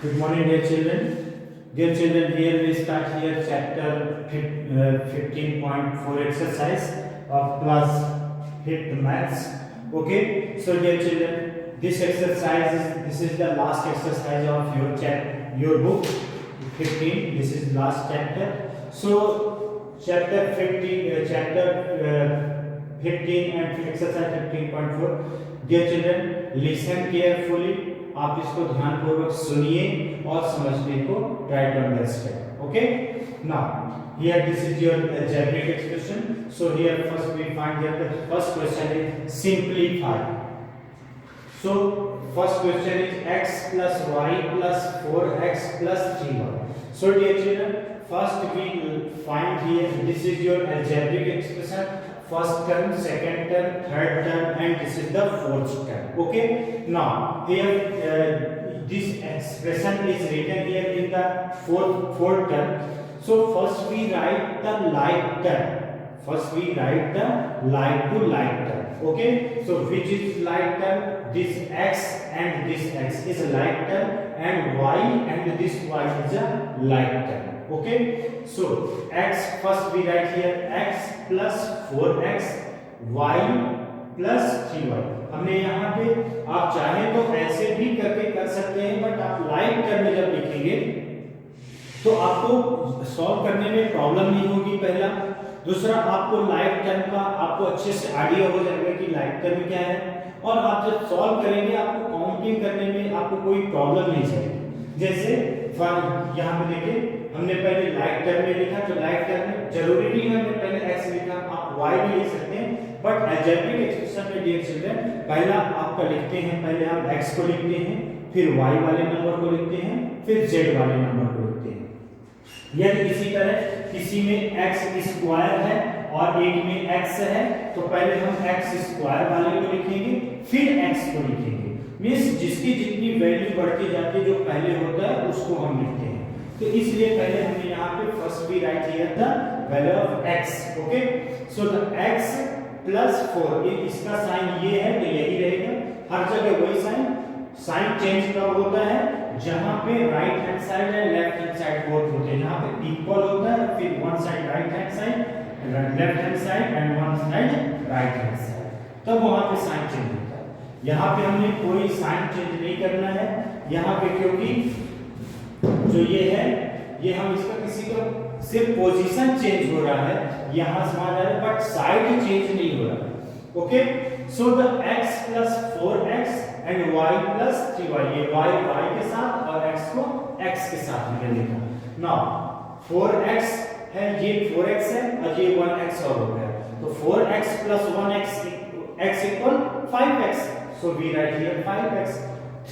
Good morning, dear children. Dear children, here we start here chapter 15.4 exercise of class 5th maths. Okay, so dear children, this is the last exercise of your book 15. This is last chapter. So chapter 15 and exercise 15.4. Dear children, listen carefully. आप इसको ध्यानपूर्वक सुनिए और समझने को try to understand. Okay, now here this is your algebraic expression. So here first we find that the first question is simplify. So first question is x plus y plus 4x plus 3y. So dear children, first we find here this is your algebraic expression. First term, second term, third term, and this is the fourth term. Okay, now here this expression is written here in the fourth term. So first we write the like term. First we write the like to like term. Okay, so which is like term? This x and this x is a like term, and y and this y is a like term. Okay, so x first we write here x plus 4x y plus 3y. हमने यहाँ पे आप चाहे तो ऐसे भी करके कर सकते हैं, बट आप लाइक टर्म में जब लिखेंगे तो आपको सॉल्व करने में प्रॉब्लम नहीं होगी. पहला, दूसरा आपको लाइक टर्म का आपको अच्छे से आइडिया हो जाएगा कि लाइक टर्म क्या है, और आप जब सॉल्व करेंगे आपको काउंटिंग करने में आपको कोई प्रॉब्लम नहीं जाएगी. जैसे यहाँ पे देखिए, हमने पहले लाइक टर्म में लिखा, तो लाइक टर्म में जरूरी नहीं है हमने पहले x लिखा, आप y भी लिख सकते हैं, बट अलजेब्रिक एक्सप्रेशन में डियर चिल्ड्रन पहला आपका लिखते हैं, पहले हम x को लिखते हैं, फिर y वाले नंबर को लिखते हैं, फिर z वाले नंबर को लिखते हैं. यदि इसी तरह किसी में x स्क्वायर है और एक में x है, तो पहले हम x स्क्वायर वाले को लिखेंगे, फिर x को लिखेंगे. मींस जिसकी जितनी वैल्यू बढ़ती जाती है, जो पहले होता है उसको हम लिखते हैं. तो इसलिए पहले हमने यहाँ पे फर्स्ट भी right here the value of x. Okay, so the x plus 4, ये इसका साइन ये है तो यही रहेगा. हर जगह वही साइन चेंज कब होता है? जहां पे right hand side and left hand side both होते हैं. जहां पे इक्वल होता है, फिर one side right hand side, left hand side and one side right hand side, तब वहां पे साइन चेंज होता है. यहाँ पे हमने कोई साइन चेंज नहीं करना है यहाँ पे, क्योंकि जो ये है ये हम इसका किसी का सिर्फ पोजीशन चेंज हो रहा है, यहाँ समझ आ रहा है, बट साइड चेंज नहीं हो रहा है. Okay, so the x plus 4x and y plus 3y, ये y के साथ और x को x के साथ हमने लिखा. नाउ 4x है, ये 4x है और ये 1x और हो गया, तो 4x plus 1x x equal 5x. So we write here 5x.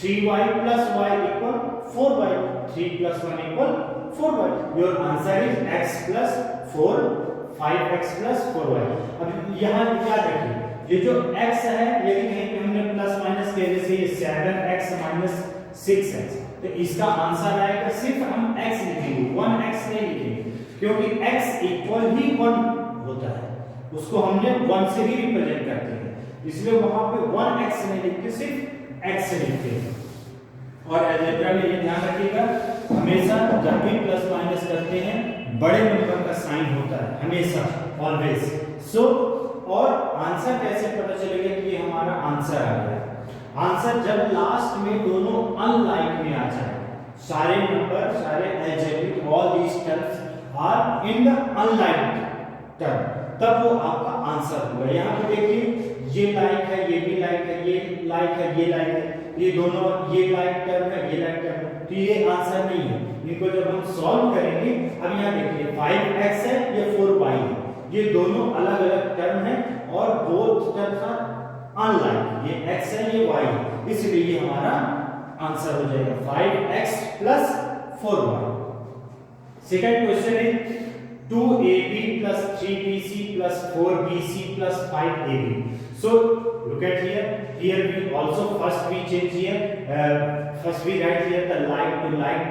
3y plus y equal 4y. 3 plus 1 equal 4y. Your answer is x plus 4, 5x plus 4y. अब यहाँ क्या रखिए, ये जो x है, यदि कहीं पे हमने प्लस माइनस किया, जैसे ये 7x minus 6x, तो इसका आंसर आएगा, सिर्फ हम x लिखेंगे, 1x नहीं लिखेंगे, क्योंकि x इक्वल ही 1 होता है, उसको हमने 1 से ही रिप्रेजेंट करते हैं, इसलिए वहां पे 1x नहीं लिखते, सिर्फ x लिखते हैं. और अलजेब्रा में ये ध्यान रखिएगा, हमेशा जब भी प्लस माइनस करते हैं बड़े नंबर का साइन होता है, हमेशा, ऑलवेज. सो और आंसर कैसे पता चलेगा कि ये हमारा आंसर आ गया? आंसर जब लास्ट में दोनों अनलाइक में आ जाए, सारे नंबर, सारे algebraic, all these terms are in the unlike term, तब वो आपका आंसर होगा. यहाँ पे देखिए, ये लाइक है, ये भी लाइक है, ये लाइक है, ये लाइक है, ये दोनों, ये लाइक टर्म है, ये लाइक टर्म है, तो ये आंसर नहीं है. इनको जब हम सॉल्व करेंगे, अब यहाँ देखिए 5x है, ये 4y है, ये दोनों अलग अलग टर्म है और बोथ टर्म्स आर अनलाइक. ये x है, ये y है, इसलिए ये हमारा आंसर हो जाएगा 5x plus 4y. Second question है 2ab plus 3bc plus 4bc plus 5ab. So look at here. Here we also first we change here. First we write here the like to like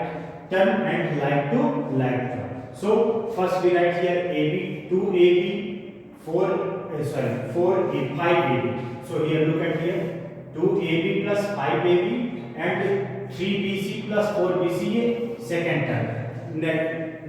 term and like to like term. So first we write here ab, 2ab, 5ab. So here look at here 2ab plus 5ab and 3bc plus 4bc ये second term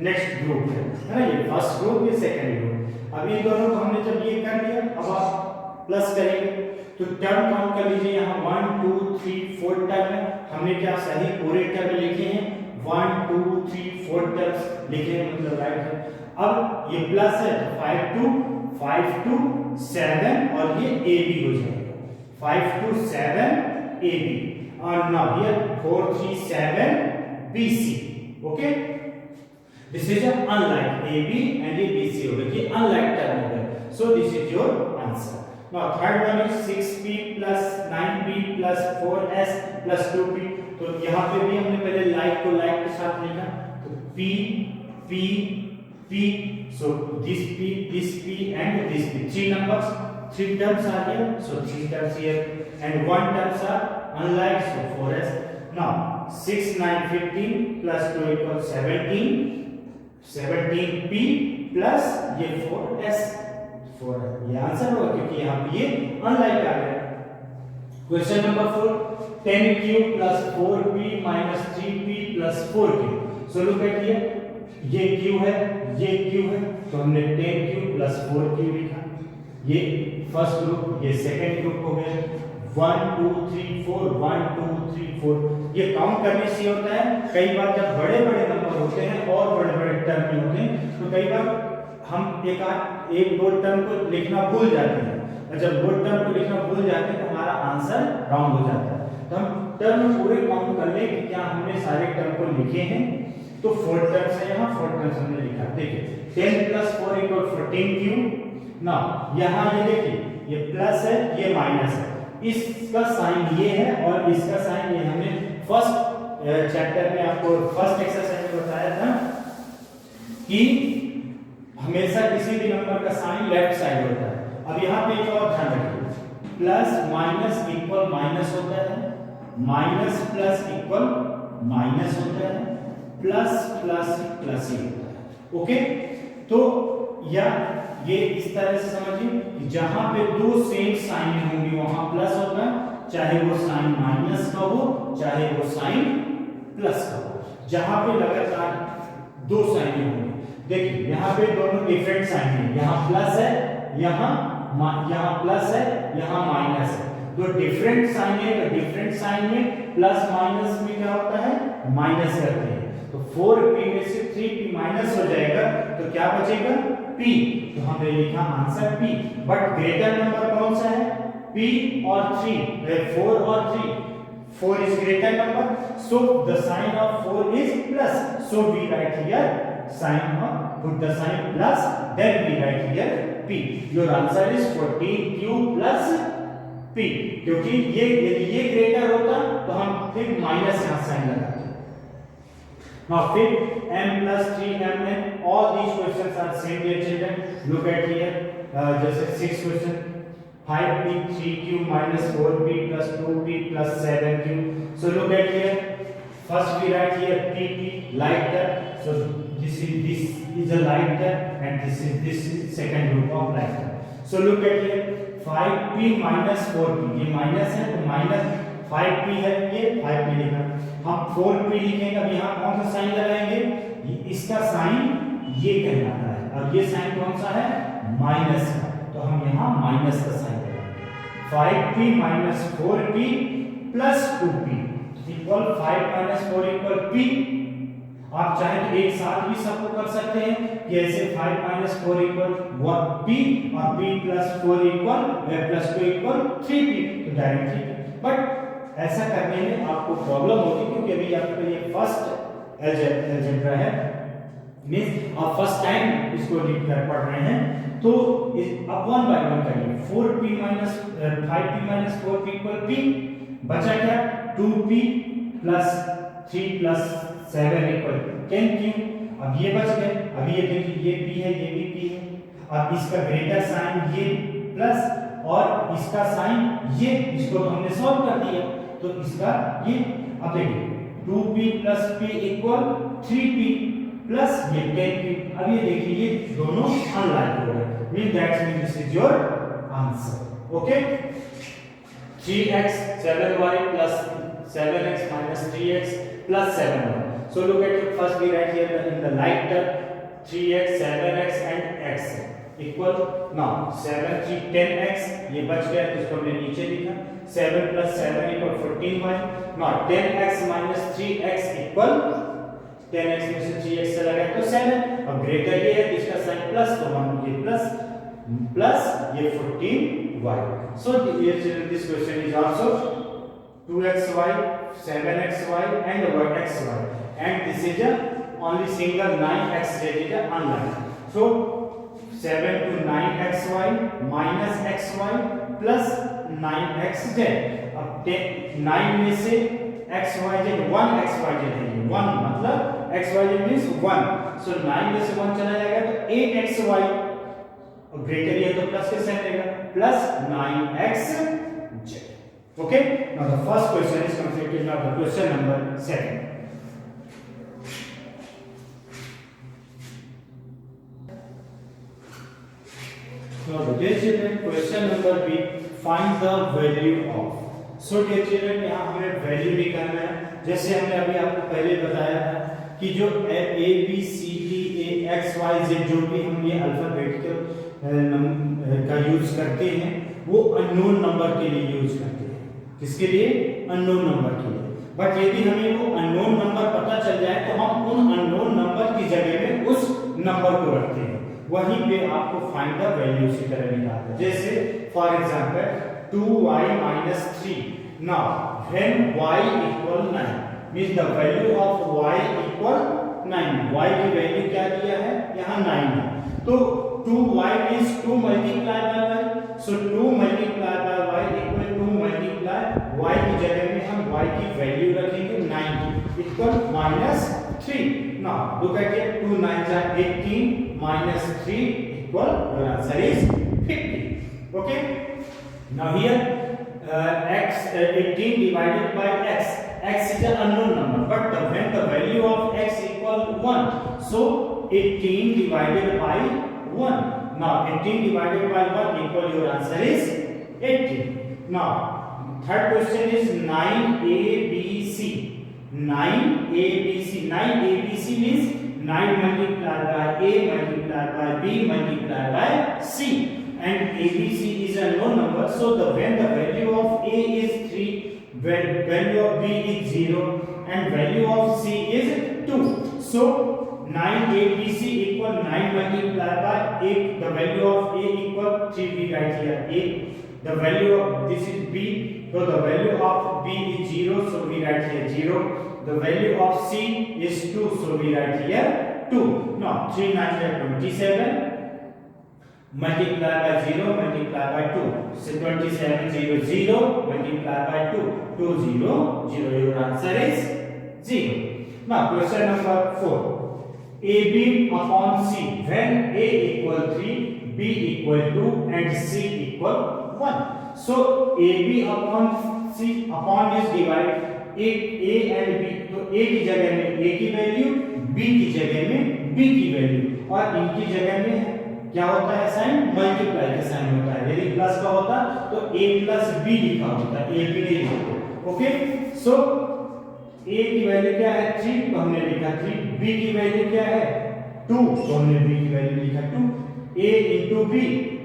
next group है ना, ये first group ये second group. अब इन दोनों को हमने जब ये कर लिया, अब आप प्लस करेंगे तो टर्म काउंट कर लीजिए, यहाँ 1 2 3 4 टर्म है, हमने क्या सही पूरे टर्म लिखे हैं, 1 2 3 4 टर्म्स लिखे हैं, मतलब राइट है। अब ये प्लस है तो 5 2 7 और ये ए बी हो जाएगा, 5 2 7 ए बी, और now here 4 3 7 B C. Okay, this is unlike A B and A B C हो गया, ये अनलाइक टर्म हो गया, so this is your answer. Now third one is 6p plus 9p plus 4s plus 2p। तो यहाँ पे भी हमने पहले लाइक को लाइक के साथ लिखा, तो p p p, so this p and this p, three numbers, three terms are here, so three terms here, and one terms are unlike, so 4s। Now 6 9 15 plus 2 equals 17, 17p plus ये 4s, ये answer होगा क्योंकि यहाँ पे ये unlike आ गया। Question number 4, 10q plus 4p minus 3p plus 4q। So look at here, ये q है, ये q है, तो हमने 10q plus 4q लिखा, ये फर्स्ट ग्रुप, ये सेकंड ग्रुप हो गया, 1 2 3 4 1 2 3 4। ये काउंट करने से होता है, कई बार जब बड़े बड़े नंबर होते हैं और बड़े बड़े टर्म होते हैं तो कई बार हम एक दो टर्म को लिखना भूल जाते हैं, और जब दो टर्म को लिखना भूल जाते हैं तो हमारा आंसर रॉन्ग हो जाता है। तो हम टर्म पूरे काउंट कर लें कि क्या हमने सारे टर्म को लिखे हैं, तो 4 टर्म्स है, यहाँ 4 टर्म्स हमने लिखा। देखिए 10 plus 4 equal 14q। ना यहाँ ये देखिए, ये प्लस है, ये माइनस है, इसका साइन ये है और इसका साइन ये, हमने फर्स्ट चैप्टर में आपको फर्स्ट एक्सरसाइज में बताया था कि हमेशा किसी भी नंबर का साइन लेफ्ट साइड होता है। अब यहाँ पे एक और ध्यान रखिए, प्लस माइनस इक्वल माइनस होता है, माइनस प्लस इक्वल माइनस होता है, प्लस प्लस प्लस ही होता है। ओके, तो या ये इस तरह से समझिए कि जहां पे दो सेम साइन होंगे वहां प्लस होगा, चाहे वो साइन माइनस का हो चाहे वो साइन प्लस का हो, जहां पे लगातार दो साइन होंगे। देखिए यहाँ पे दोनों डिफरेंट साइन है, यहाँ प्लस है, यहाँ प्लस है, यहाँ माइनस है, दो डिफरेंट साइन है, तो डिफरेंट साइन में प्लस माइनस में क्या होता है, माइनस करते हैं। तो 4p में से 3p माइनस हो जाएगा, तो क्या बचेगा, p, तो हमने लिखा answer p। But greater number कौन सा है, p और 3, 4 और 3, 4 is greater number, so the sign of 4 is plus, so we write here sign of, put the sign plus, then we write here p। your answer is 14q plus p, क्योंकि ये यदि ये greater होता तो हम फिर minus यहाँ sign लगाते। now फिर m plus 3mn, all these questions are same dear children, look at here, जैसे 6 question, 5p 3q minus 4p plus 2p plus 7q। so look at here, first we write here pp, lighter, so this is a lighter and this is second group of lighter। so look at here, 5p minus 4p, ये minus है तो minus 5p है, ये 5p लिखा, हम 4p लिखेंगे। अब यहाँ कौन सा साइन लगाएंगे, इसका साइन ये कहलाता है, अब ये साइन कौन सा है, माइनस का, तो हम यहाँ माइनस का साइन लगाएंगे। 5p minus 4p plus 2p equal 5 minus 4 equal p। आप चाहे तो एक साथ भी सबको कर सकते हैं कि ऐसे 5 minus 4 इक्वल p और p plus 4 equal plus 2 equal 3p, तो डायरेक्टली। बट ऐसा करने में आपको प्रॉब्लम होगी क्योंकि अभी आपका ये फर्स्ट अलजेब्रा है, मींस आप फर्स्ट टाइम इसको रीड कर पढ़ रहे हैं, तो अब 1 by 1 करिए। 5p minus 4p equal p, बचा क्या, 2p plus 3 plus 7 equal 10q। अब ये बच गए, अब ये देखिए ये p है, ये भी p है, अब इसका ग्रेटर साइन ये प्लस और इसका साइन ये, इसको तो हमने सॉल्व कर दिया, तो इसका ये, अब देखिए 2p plus p equal 3p plus ये 10p। अब ये देखिए ये दोनों अनलाइक हो गए, mean that's mean this is your answer. Okay, 3x 7y plus 7x minus 3x plus 7y. So look at it. First we write here in the like term 3x, 7x and x equal. Now 7 3 10x ये बच गया तो इसको हमने नीचे लिखा. 7 plus 7 equal 14y. Now 10x minus 3x equal 10x में से 3x चला गया तो 7. अब ग्रेटर ये है तो इसका साइन प्लस तो 1 ये प्लस ये 14y. So this question is also 2xy, 7xy and 1xy, and this is a only single 9x that is a unlike. So 7 to 9xy minus xy plus 9xz. अब 9 में से xyz 1xyz है, 1 मतलब xyz means 1. So 9 में से 1 चला जाएगा तो 8xy, और ग्रेटर ये तो प्लस के साइन रहेगा, plus 9xz. Okay, now the first question is completed. Now the question number 7. Now dear children, question number B, find the value of. So dear children, यहाँ हमें वैल्यू निकालना है. जैसे हमने अभी आपको पहले बताया था कि जो A B C D A X Y Z जो भी हम ये अल्फाबेटिकल का यूज करते हैं वो अननोन नंबर के लिए यूज करते हैं. किसके लिए? अननोन नंबर के लिए. बट यदि हमें वो अननोन नंबर पता चल जाए तो हम उन अननोन नंबर की जगह में उस नंबर को रखते हैं. वहीं पे आपको फाइंड द वैल्यू इसी तरह निकालना है. जैसे for example 2y minus 3. Now when y equal 9 means the value of y equal 9. y की वैल्यू क्या दिया है? यहाँ 9 है. तो 2y means 2 multiply by y. So 2 multiply by y equal to multiply y की जगह में हम y की वैल्यू रखेंगे 9 equal minus 3. Now look at it. 2 9 are 18 minus 3 equal, your answer is 50. Okay. Now here x 18 divided by x. X is an unknown number, but when the value of x equal 1, so 18 divided by 1. Now 18 divided by 1 equal, your answer is 18. Now third question is 9abc. 9abc. 9abc means 9 multiplied by a multiplied by b multiplied by c, and abc is a known number. So when the value of a is 3, value of b is 0 and value of c is 2. So 9abc equal 9 multiplied by 8. The value of a equal 3. We write here 8. The value of this is b. So the value of b is 0. So we write here 0. The value of c is 2. So we write here 2. Now 3 9 are 27. Multiply by 0 multiply by 2. So 27 0 0 multiply by 2. 2 0 0. Your answer is 0. Now question number 4. AB upon C. When A equal 3, B equal 2 and C equal 1. So AB upon C, upon is divide A and B. तो A की जगह में A की value, B की जगह में B की value, और इनकी जगह में क्या होता है साइन? मल्टीप्लाई का साइन होता है. यदि प्लस का होता तो A प्लस B लिखा होता, A B नहीं लिखते. ओके. सो A की वैल्यू क्या है? 3 तो हमने लिखा 3. B की वैल्यू क्या है? 2 तो हमने B की वैल्यू लिखा 2. A into B,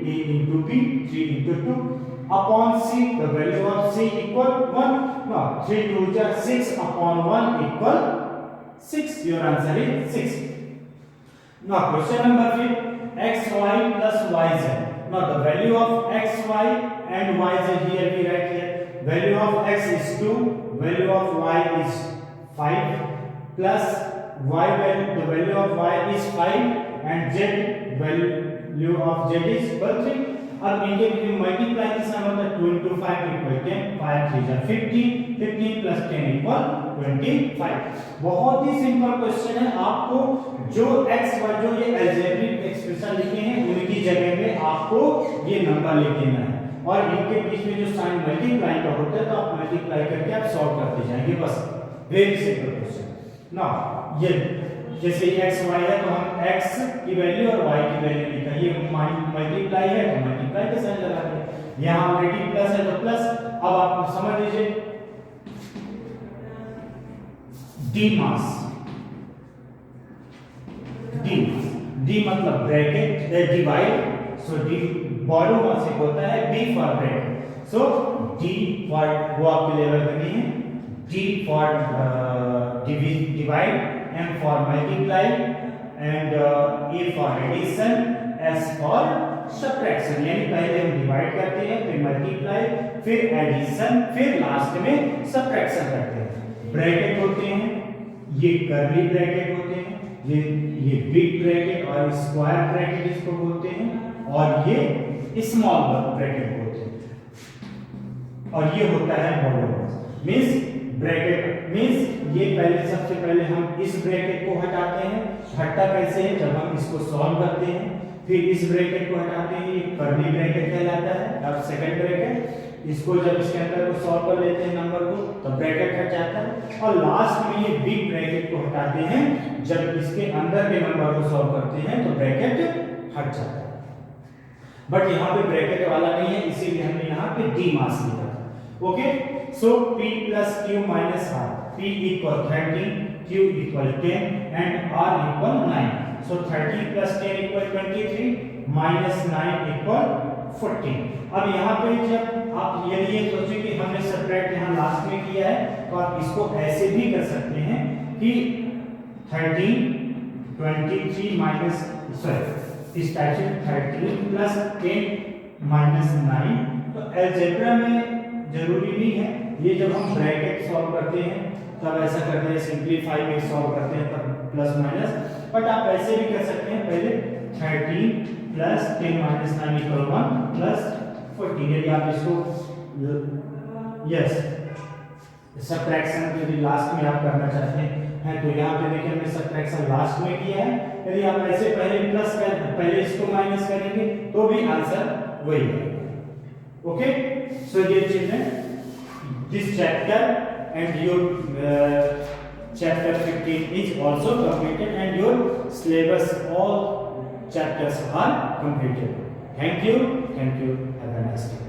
A into B, 3 into 2 upon C. The value of C equal 1. Now 3 2 are 6 upon 1 equal 6. Your answer is 6. Now question number 5. xy plus yz. Now the value of xy and yz here we write here. Value of x is 2, value of y is 5 plus y value, the value of y is 5 and z value of z is 3. अब इनके बीच में multiply किसका होता है? 2 into 5 equal 10. 5 3 are 15. 15 plus 10 equal 25. बहुत ही simple question है. आपको जो x y जो ये अलजेब्रिक एक्सप्रेशन लिखे हैं उनकी जगह में आपको ये नंबर लिख देना है, और इनके बीच में जो साइन मल्टीप्लाई का होता है तो आप मल्टीप्लाई करके आप सॉल्व करते जाएंगे. बस वेरी सिंपल क्वेश्चन. नाउ ये जैसे x y है तो हम x की वैल्यू और y की वैल्यू लिखा. ये मल्टीप्लाई है तो मल्टीप्लाई का साइन लगा दिया. यहाँ ऑलरेडी प्लस है तो प्लस. अब आप समझ लीजिए डी मास, डी मतलब bracket divide, so D borrow mass एक होता है, B for bracket, so D for वो आपको लेवल करनी है, D for divide, M for multiply and A for addition, S for subtraction. यानी पहले हम डिवाइड करते हैं, फिर मल्टीप्लाई, फिर एडिशन, फिर लास्ट में सब्ट्रैक्शन करते हैं। ब्रैकेट होते हैं, ये कर्ली ब्रैकेट होते हैं, ये बिग ब्रैकेट और स्क्वायर ब्रैकेट इसको बोलते हैं, और ये स्मॉल ब्रैकेट बोलते हैं, और ये होता है मॉडुलस। मींस ब्रैकेट मींस ये पहले सबसे पहले हम इस ब्रैकेट को हटाते हैं। हटता कैसे है? जब हम इसको सॉल्व करते हैं, फिर इस ब्रैकेट को हटाते हैं, ये कर्ली ब्रैकेट कहलाता है। अब सेकंड ब्रैकेट, इसको जब इसके अंदर को सॉल्व कर लेते हैं नंबर को, तो ब्रैकेट हट जाता है, और लास्ट में ये बिग ब्रैकेट को हटाते हैं, जब इसके अंदर के नंबर को सॉल्व करते हैं तो ब्रैकेट हट जाता है। बट यहाँ पे ब्रैकेट वाला नहीं है, इसीलिए हमने यहाँ पे डी मास लिखा था। Okay, so P plus Q minus R, P equal 13, Q equal 10 and R equal 9. So 13 plus 10 equal 23 minus 9 equal 14. अब यहाँ पे जब आप ये सोचें कि हमने सब्ट्रैक्ट यहाँ लास्ट में किया है, तो आप इसको ऐसे भी कर सकते हैं कि 13 23 माइनस इस टाइप से 13 प्लस 10 माइनस 9। तो अलजेब्रा में जरूरी नहीं है, ये जब हम ब्रैकेट सॉल्व करते हैं तब ऐसा करते हैं, सिंपलीफाई में सॉल्व करते हैं तब प्लस माइनस, बट आप ऐसे भी कर सकते हैं, पहले 13 प्लस 10 माइनस 9 इक्वल 1 प्लस 14। यदि आप इसको सब्ट्रैक्शन यदि लास्ट में आप करना चाहते हैं, तो यहाँ पे देखिए हमने सब्ट्रैक्शन लास्ट में किया है। यदि आप ऐसे पहले इसको माइनस करेंगे तो भी आंसर वही है। Okay, so dear children, this chapter and your chapter 15 is also completed and your syllabus all chapters are completed. Thank you, have a nice day.